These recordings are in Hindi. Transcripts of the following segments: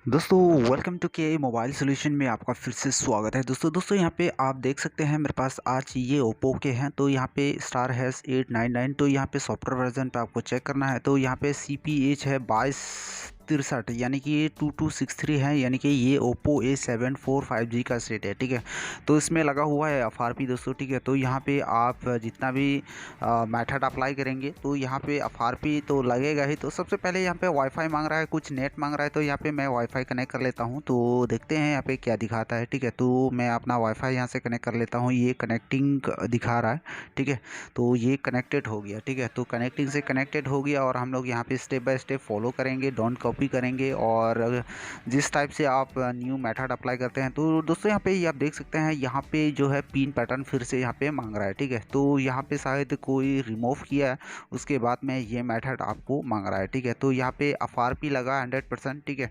दोस्तों वेलकम टू के मोबाइल सोल्यूशन में आपका फिर से स्वागत है। दोस्तों यहाँ पे आप देख सकते हैं मेरे पास आज ये ओप्पो के हैं। तो यहाँ पे स्टार हैश 899। तो यहाँ पे सॉफ्टवेयर वर्जन पे आपको चेक करना है। तो यहाँ पे CPH है 2263 यानी कि ये 2263 है, यानी कि ये ओप्पो A7 IV 5G का सेट है। ठीक है, तो इसमें लगा हुआ है FRP दोस्तों। ठीक है, तो यहाँ पे आप जितना भी मेथड अप्लाई करेंगे तो यहाँ पे FRP तो लगेगा ही। तो सबसे पहले यहाँ पे वाईफाई मांग रहा है, कुछ नेट मांग रहा है। तो यहाँ पे मैं वाईफाई कनेक्ट कर लेता हूँ, तो देखते हैं यहाँ पे क्या दिखाता है। ठीक है, तो मैं अपना वाईफाई यहाँ से कनेक्ट कर लेता हूँ। ये कनेक्टिंग दिखा रहा है। ठीक है, तो ये कनेक्टेड हो गया। ठीक है, तो कनेक्टिंग से कनेक्टेड हो गया और हम लोग यहाँ पे स्टेप बाय स्टेप फॉलो करेंगे, डोंट कॉपी करेंगे। और जिस टाइप से आप न्यू मेथड अप्लाई करते हैं, तो दोस्तों यहाँ पे ये आप देख सकते हैं, यहाँ पे जो है पिन पैटर्न फिर से यहाँ पे मांग रहा है। ठीक है, तो यहाँ पे शायद कोई रिमूव किया है, उसके बाद में ये मेथड आपको मांग रहा है। ठीक है, तो यहाँ पे FRP लगा 100%। ठीक है,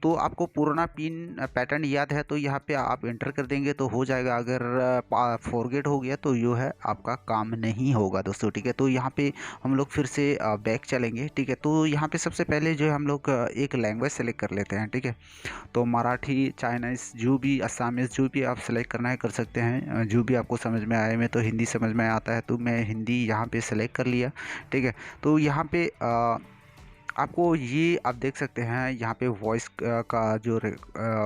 तो आपको पुराना पिन पैटर्न याद है तो यहाँ पे आप एंटर कर देंगे तो हो जाएगा। अगर फॉरगेट हो गया तो यो है आपका काम नहीं होगा दोस्तों। ठीक है, तो यहाँ पे हम लोग फिर से बैक चलेंगे। ठीक है, तो यहाँ पे सबसे पहले जो है हम लोग एक लैंग्वेज सेलेक्ट कर लेते हैं। ठीक है, तो मराठी, चाइनीज़, जो भी असमीज़, जो भी आप सेलेक्ट करना है कर सकते हैं। जो भी आपको समझ में आए। मैं तो हिंदी समझ में आता है तो मैं हिंदी यहाँ पे सेलेक्ट कर लिया। ठीक है, तो यहाँ पे आपको ये आप देख सकते हैं यहाँ पे वॉइस का जो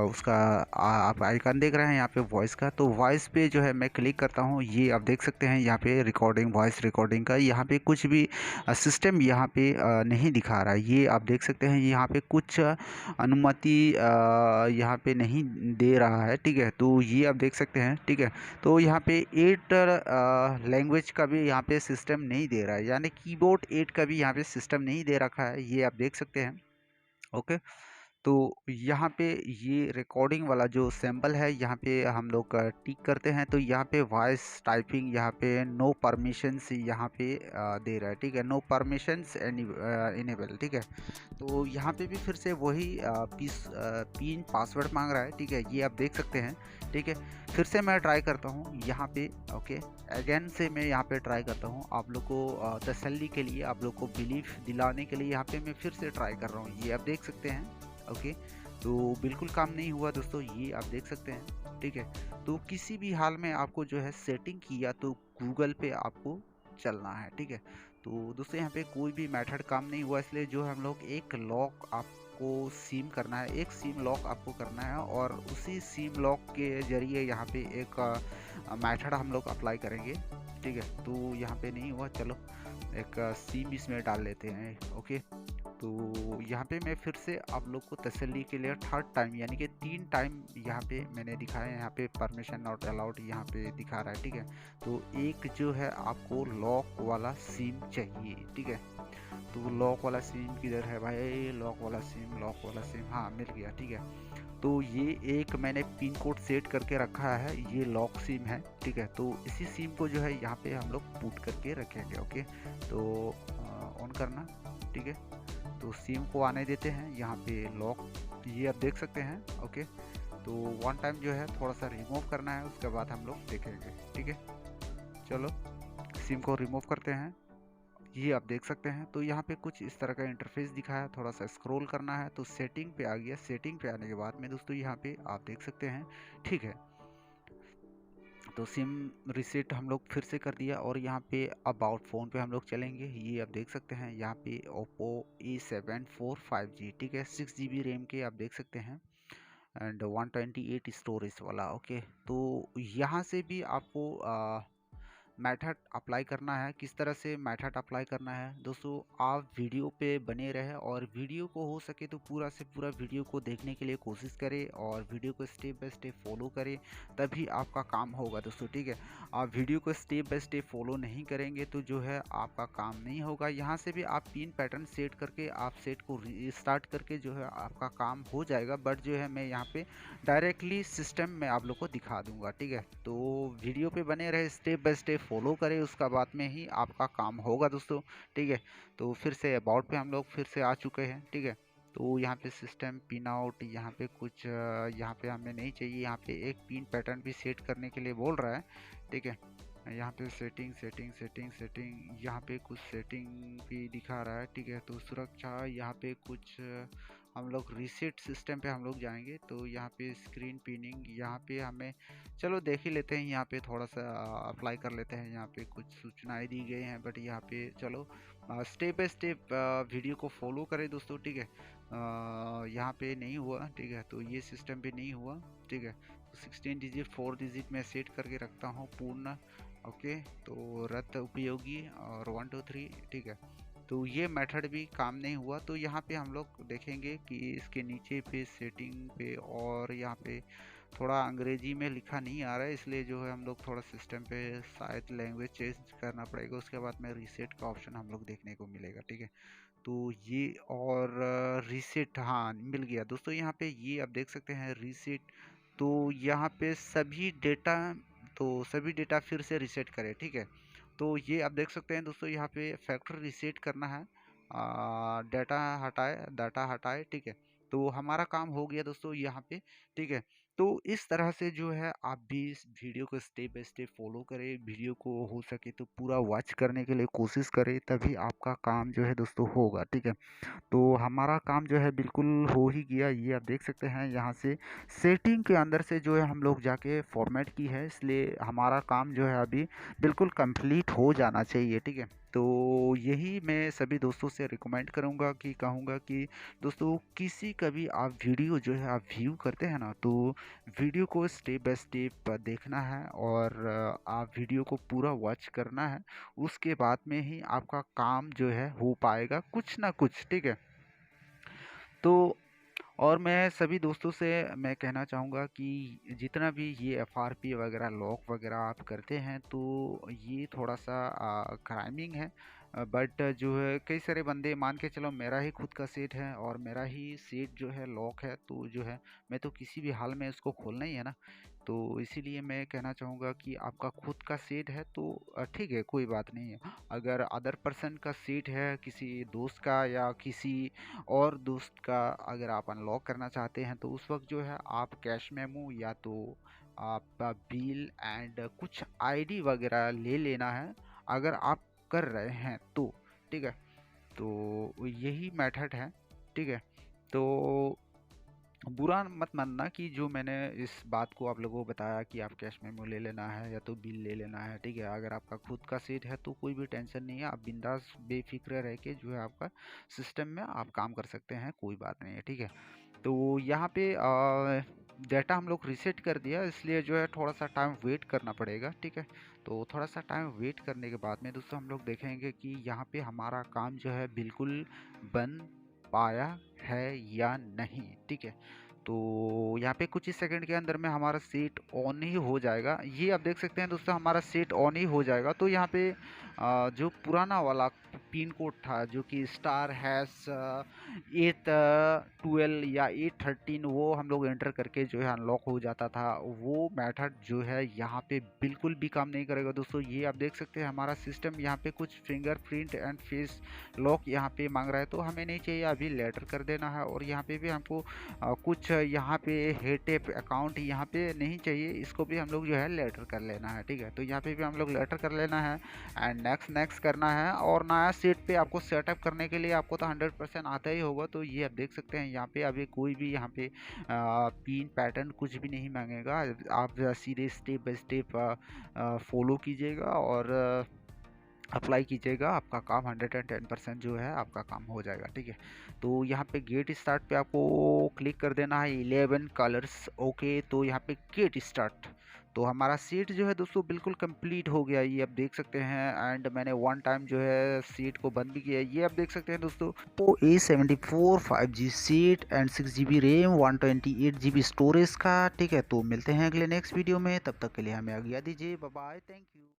उसका आप आइकन देख रहे हैं यहाँ पे वॉइस का। तो वॉइस पे जो है मैं क्लिक करता हूँ, ये आप देख सकते हैं यहाँ पे रिकॉर्डिंग, वॉइस रिकॉर्डिंग का यहाँ पे कुछ भी सिस्टम यहाँ पे नहीं दिखा रहा है। ये आप देख सकते हैं यहाँ पे कुछ अनुमति यहाँ पे नहीं दे रहा है। ठीक है, तो ये आप देख सकते हैं। ठीक है, तो यहाँ पे 8 लैंग्वेज का भी यहाँ पे सिस्टम नहीं दे रहा है, यानी कीबोर्ड 8 का भी यहाँ पे सिस्टम नहीं दे रखा है, ये आप देख सकते हैं। ओके, तो यहाँ पे ये रिकॉर्डिंग वाला जो सिंबल है यहाँ पे हम लोग टिक करते हैं। तो यहाँ पे वॉइस टाइपिंग यहाँ पे नो परमिशंस यहाँ पे दे रहा है। ठीक है, नो परमिशंस इनेबल। ठीक है, तो यहाँ पे भी फिर से वही पिन पासवर्ड मांग रहा है। ठीक है, ये आप देख सकते हैं। ठीक है, फिर से मैं ट्राई करता हूँ यहाँ पे। ओके, अगेन से मैं यहाँ पे ट्राई करता हूँ आप लोग को तसल्ली के लिए, आप लोग को बिलीफ दिलाने के लिए यहाँ पे मैं फिर से ट्राई कर रहा हूँ। ये आप देख सकते हैं। ओके, तो बिल्कुल काम नहीं हुआ दोस्तों, ये आप देख सकते हैं। ठीक है, तो किसी भी हाल में आपको जो है सेटिंग किया तो गूगल पे आपको चलना है। ठीक है, तो दोस्तों यहाँ पे कोई भी मेथड काम नहीं हुआ, इसलिए जो हम लोग एक लॉक आपको सिम करना है, एक सिम लॉक आपको करना है और उसी सिम लॉक के जरिए यहाँ पे एक मेथड हम लोग अप्लाई करेंगे। ठीक है, तो यहाँ पे नहीं हुआ, चलो एक सिम इसमें डाल लेते हैं। ओके, तो यहाँ पे मैं फिर से आप लोग को तसल्ली के लिए थर्ड टाइम यानी कि 3 टाइम यहाँ पे मैंने दिखाया है। यहाँ पे परमिशन नॉट अलाउड यहाँ पे दिखा रहा है। ठीक है, तो एक जो है आपको लॉक वाला सिम चाहिए। ठीक है, तो लॉक वाला सिम किधर है भाई? लॉक वाला सिम, लॉक वाला सिम, हाँ मिल गया। ठीक है, तो ये एक मैंने पिन कोड सेट करके रखा है, ये लॉक सिम है। ठीक है, तो इसी सिम को जो है यहाँ पे हम लोग पुट करके रखेंगे। ओके, तो ऑन करना। ठीक है, तो सिम को आने देते हैं यहाँ पे लॉक, ये आप देख सकते हैं। ओके, तो वन टाइम जो है थोड़ा सा रिमूव करना है, उसके बाद हम लोग देखेंगे। ठीक है, चलो सिम को रिमूव करते हैं। ये आप देख सकते हैं, तो यहाँ पे कुछ इस तरह का इंटरफेस दिखाया, थोड़ा सा स्क्रॉल करना है तो सेटिंग पे आ गया। सेटिंग पे आने के बाद में दोस्तों यहाँ पे आप देख सकते हैं। ठीक है, तो सिम रीसेट हम लोग फिर से कर दिया और यहाँ पे अबाउट फ़ोन पे हम लोग चलेंगे। ये आप देख सकते हैं यहाँ पे ओप्पो A7 IV 5G। ठीक है, 6 GB रैम के आप देख सकते हैं एंड 128 स्टोरेज वाला। ओके, तो यहाँ से भी आपको मेथड अप्लाई करना है। किस तरह से मेथड अप्लाई करना है दोस्तों, आप वीडियो पे बने रहें और वीडियो को हो सके तो पूरा से पूरा वीडियो को देखने के लिए कोशिश करें और वीडियो को स्टेप बाय स्टेप फॉलो करें, तभी आपका काम होगा दोस्तों। ठीक है, आप वीडियो को स्टेप बाय स्टेप फॉलो नहीं करेंगे तो जो है आपका काम नहीं होगा। यहाँ से भी आप पिन पैटर्न सेट करके आप सेट को स्टार्ट करके जो है आपका काम हो जाएगा, बट जो है मैं यहाँ पे डायरेक्टली सिस्टम में आप लोग को दिखा दूंगा। ठीक है, तो वीडियो पे बने रहे, स्टेप बाय स्टेप फॉलो करें, उसका बाद में ही आपका काम होगा दोस्तों। ठीक है, तो फिर से अबाउट पे हम लोग फिर से आ चुके हैं। ठीक है, तो यहाँ पे सिस्टम पिन आउट, यहाँ पे कुछ यहाँ पे हमें नहीं चाहिए, यहाँ पे एक पिन पैटर्न भी सेट करने के लिए बोल रहा है। ठीक है, यहाँ पे सेटिंग सेटिंग सेटिंग सेटिंग, यहाँ पे कुछ सेटिंग भी दिखा रहा है। ठीक है, तो सुरक्षा यहाँ पे कुछ हम लोग रीसेट सिस्टम पे हम लोग जाएंगे। तो यहाँ पे स्क्रीन पिनिंग, यहाँ पे हमें चलो देख ही लेते हैं, यहाँ पे थोड़ा सा अप्लाई कर लेते हैं। यहाँ पे कुछ सूचनाएं दी गई हैं, बट यहाँ पे चलो स्टेप बाय स्टेप वीडियो को फॉलो करें दोस्तों, ठीक है। यहाँ पे नहीं हुआ, ठीक है, तो ये सिस्टम पे नहीं हुआ, ठीक है। तो 16 डिजिट 4 डिजिट में सेट करके रखता हूँ पूर्ण, ओके। तो रद्द उपयोगी और 1 2 3, ठीक है। तो ये मेथड भी काम नहीं हुआ। तो यहाँ पे हम लोग देखेंगे कि इसके नीचे पे सेटिंग पे, और यहाँ पे थोड़ा अंग्रेजी में लिखा नहीं आ रहा है, इसलिए जो है हम लोग थोड़ा सिस्टम पे शायद लैंग्वेज चेंज करना पड़ेगा। उसके बाद में रीसेट का ऑप्शन हम लोग देखने को मिलेगा, ठीक है। तो ये और रीसेट, हाँ मिल गया दोस्तों। यहाँ पे ये आप देख सकते हैं रीसेट। तो यहाँ पे सभी डेटा फिर से रीसेट करें, ठीक है। तो ये आप देख सकते हैं दोस्तों, यहाँ पे फैक्ट्री रीसेट करना है, डाटा हटाए, ठीक है। तो हमारा काम हो गया दोस्तों यहाँ पे, ठीक है। तो इस तरह से जो है आप भी इस वीडियो को स्टेप बाय स्टेप फॉलो करें, वीडियो को हो सके तो पूरा वॉच करने के लिए कोशिश करें, तभी आपका काम जो है दोस्तों होगा, ठीक है। तो हमारा काम जो है बिल्कुल हो ही गया। ये आप देख सकते हैं यहाँ से सेटिंग के अंदर से जो है हम लोग जाके फॉर्मेट की है, इसलिए हमारा काम जो है अभी बिल्कुल कंप्लीट हो जाना चाहिए, ठीक है। तो यही मैं सभी दोस्तों से रिकमेंड करूँगा कि कहूँगा कि दोस्तों किसी का भी आप वीडियो जो है आप व्यू करते हैं ना, तो वीडियो को स्टेप बाय स्टेप देखना है, और आप वीडियो को पूरा वॉच करना है। उसके बाद में ही आपका काम जो है हो पाएगा कुछ ना कुछ, ठीक है। तो और मैं सभी दोस्तों से मैं कहना चाहूँगा कि जितना भी ये एफआरपी वगैरह लॉक वगैरह आप करते हैं, तो ये थोड़ा सा क्राइमिंग है। बट जो है कई सारे बंदे, मान के चलो मेरा ही खुद का सेट है और मेरा ही सेट जो है लॉक है, तो जो है मैं तो किसी भी हाल में इसको खोलना ही है ना। तो इसीलिए मैं कहना चाहूँगा कि आपका खुद का सेट है तो ठीक है, कोई बात नहीं है। अगर अदर पर्सन का सेट है, किसी दोस्त का या किसी और दोस्त का अगर आप अनलॉक करना चाहते हैं, तो उस वक्त जो है आप कैश मेमो या तो आपका बिल एंड कुछ आईडी वगैरह ले लेना है, अगर आप कर रहे हैं तो, ठीक है। तो यही मेथड है, ठीक है। तो बुरा मत मानना कि जो मैंने इस बात को आप लोगों को बताया कि आप कैश मेमो ले लेना है या तो बिल ले लेना है, ठीक है। अगर आपका खुद का सेट है तो कोई भी टेंशन नहीं है, आप बिंदास बेफिक्र रह के जो है आपका सिस्टम में आप काम कर सकते हैं, कोई बात नहीं है, ठीक है। तो यहाँ पे डाटा हम लोग रीसेट कर दिया, इसलिए जो है थोड़ा सा टाइम वेट करना पड़ेगा, ठीक है। तो थोड़ा सा टाइम वेट करने के बाद में दोस्तों हम लोग देखेंगे कि यहाँ पे हमारा काम जो है बिल्कुल बन पाया है या नहीं, ठीक है। तो यहाँ पे कुछ ही सेकंड के अंदर में हमारा सेट ऑन ही हो जाएगा। ये आप देख सकते हैं दोस्तों, हमारा सेट ऑन ही हो जाएगा। तो यहाँ पे जो पुराना वाला पिन कोड था, जो कि स्टार हैश 812 या 813, वो हम लोग एंटर करके जो है अनलॉक हो जाता था, वो मेथड जो है यहाँ पे बिल्कुल भी काम नहीं करेगा दोस्तों। ये आप देख सकते हैं हमारा सिस्टम यहाँ पे कुछ फिंगरप्रिंट एंड फेस लॉक यहाँ पे मांग रहा है, तो हमें नहीं चाहिए, अभी लेटर कर देना है। और यहाँ पे भी हमको कुछ यहाँ पे हेटेप अकाउंट यहाँ पे नहीं चाहिए, इसको भी हम लोग जो है लेटर कर लेना है, ठीक है। तो यहाँ पे भी हम लोग लेटर कर लेना है एंड नेक्स्ट करना है। और नया सेट पे आपको सेटअप करने के लिए आपको तो 100% आता ही होगा। तो ये आप देख सकते हैं यहाँ पे अभी कोई भी यहाँ पे पिन पैटर्न कुछ भी नहीं मांगेगा, आप सीधे स्टेप बाय स्टेप फॉलो कीजिएगा और अप्लाई कीजिएगा, आपका काम 110% जो है आपका काम हो जाएगा, ठीक है। तो यहाँ पे गेट स्टार्ट पे आपको क्लिक कर देना है, 11 कलर्स, ओके। तो यहाँ पे गेट स्टार्ट, तो हमारा सीट जो है दोस्तों बिल्कुल कंप्लीट हो गया, ये आप देख सकते हैं। एंड मैंने वन टाइम जो है सीट को बंद भी किया है, ये आप देख सकते हैं दोस्तों। तो A74 5G seat and 6GB RAM 128GB storage का, ठीक है। तो मिलते हैं अगले नेक्स्ट वीडियो में, तब तक के लिए हमें आज्ञा दीजिए, बाय बाय, थैंक यू।